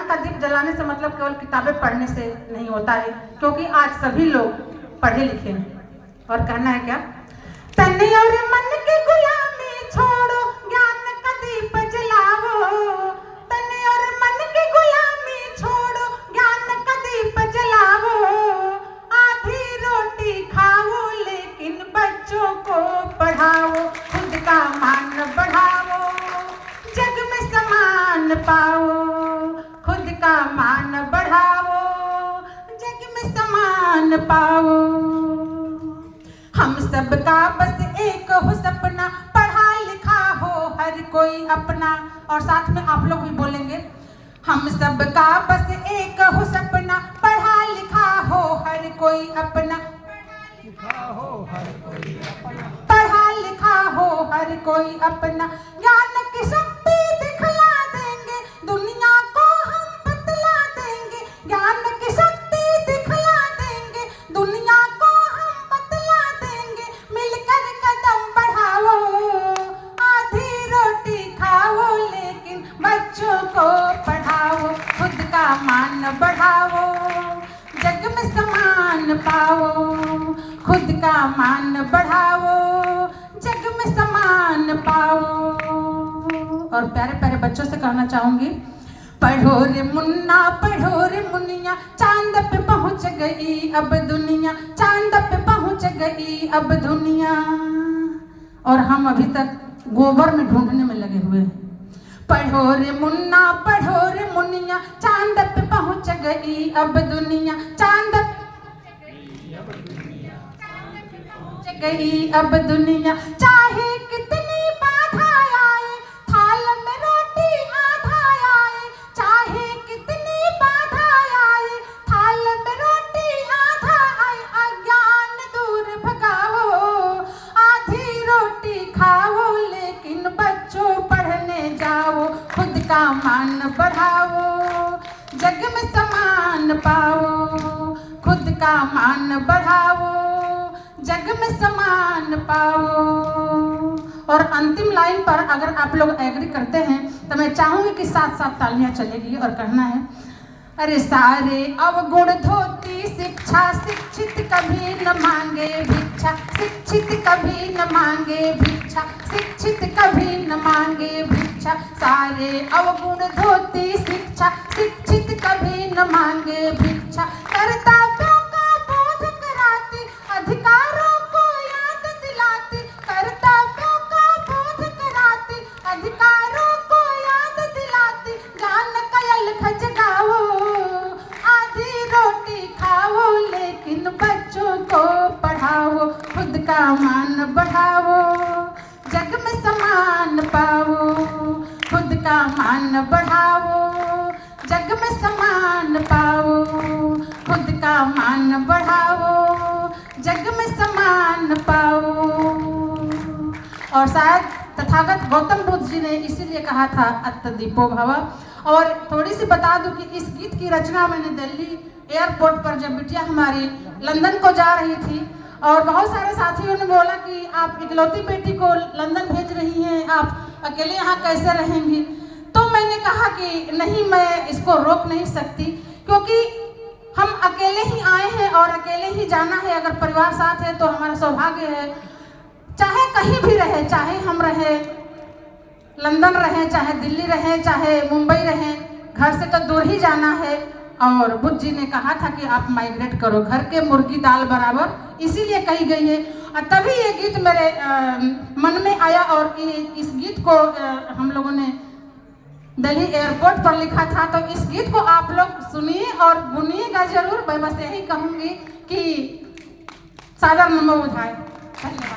का दीप जलाने से मतलब केवल किताबें पढ़ने से नहीं होता है, क्योंकि आज सभी लोग पढ़े लिखे हैं। और कहना है क्या, तन और मन की गुलामी छोड़ो, ज्ञान का दीप जलाओ। तन और मन की गुलामी छोड़ो, ज्ञान का दीप जलाओ। आधी रोटी खाओ लेकिन बच्चों को पढ़ाओ। खुद का मान बढ़ाओ, जग में सम्मान पाओ। खुद का मान बढ़ाओ, जग में सम्मान पाओ। हम सबका बस एक हो सपना, पढ़ा लिखा हो हर कोई अपना। और साथ में आप लोग भी बोलेंगे, हम सबका बस एक हो सपना, पढ़ा लिखा हो हर कोई अपना। पढ़ा लिखा हो हर कोई अपना। ज्ञान की शक्ति दिखला देंगे, दुनिया को हम बतला देंगे। ज्ञान की शक्ति दिखला देंगे, दुनिया को हम बतला देंगे। मिलकर कदम बढ़ाओ, आधी रोटी खाओ लेकिन बच्चों को पढ़ाओ। खुद का मान बढ़ाओ, जग में सम्मान पाओ। खुद का मान बढ़ाओ, जग में सम्मान पाओ। और प्यारे प्यारे बच्चों से कहना चाहूंगी, पढ़ो रे मुन्ना पढ़ो रे मुनिया, चांद पे पहुंच गई अब दुनिया। चांद पे पहुंच गई अब दुनिया। और हम अभी तक गोबर में ढूंढने में लगे हुए हैं। पढ़ो रे मुन्ना पढ़ो रे मुनिया, चांद पे पहुंच गई अब दुनिया। चांद गई अब दुनिया। चाहे कितनी बाधा आए, थाल में रोटी आधा आए। चाहे कितनी बाधा आए, थाल में रोटी आधा आए। अज्ञान दूर भगाओ, आधी रोटी खाओ लेकिन बच्चों पढ़ने जाओ। खुद का मान बढ़ाओ, जग में सम्मान पाओ। खुद का मान बढ़ाओ, जग में सम्मान पाओ। और अंतिम लाइन पर अगर आप लोग एग्री करते हैं तो मैं चाहूंगी कि साथ साथ तालियां चलेगी। और कहना है, अरे सारे अवगुण धोती शिक्षा, शिक्षित कभी न मांगे भिक्षा। शिक्षित कभी न मांगे भिक्षा, शिक्षित कभी न मांगे भिक्षा। सारे अवगुण धोती शिक्षा, शिक्षित कभी न मांगे भिक्षा। कर्तव्यों का बोध कराती, अधिकारों को याद दिलाती। कर्तव्यों का बोध कराती, अधिकारों को याद दिलाती। ज्ञान का अलख जगाओ, आधी रोटी खाओ लेकिन बच्चों को पढ़ाओ। खुद का मान बढ़ाओ, जग में सम्मान पाओ। खुद का मान बढ़ाओ, जग में सम्मान पाओ। खुद का मान बढ़ाओ, जग में सम्मान पाओ। और शायद तथागत गौतम बुद्ध जी ने इसीलिए कहा था अत्तदीपो भव। और थोड़ी सी बता दूं कि इस गीत की रचना मैंने दिल्ली एयरपोर्ट पर जब बिटिया हमारी लंदन को जा रही थी, और बहुत सारे साथियों ने बोला कि आप इकलौती बेटी को लंदन भेज रही हैं, आप अकेले यहाँ कैसे रहेंगी। तो मैंने कहा कि नहीं, मैं इसको रोक नहीं सकती, क्योंकि हम अकेले ही आए हैं और अकेले ही जाना है। अगर परिवार साथ है तो हमारा सौभाग्य है। चाहे कहीं भी रहे, चाहे हम रहे लंदन रहे, चाहे दिल्ली रहे, चाहे मुंबई रहे, घर से तो दूर ही जाना है। और बुद्ध जी ने कहा था कि आप माइग्रेट करो, घर के मुर्गी दाल बराबर, इसीलिए कही गई है। और तभी ये गीत मेरे मन में आया। और इस गीत को हम लोगों ने दिल्ली एयरपोर्ट पर लिखा था। तो इस गीत को आप लोग सुनिए और गुनिएगा जरूर। मैं बस यही कहूँगी कि सादर नमो बुधाय। धन्यवाद।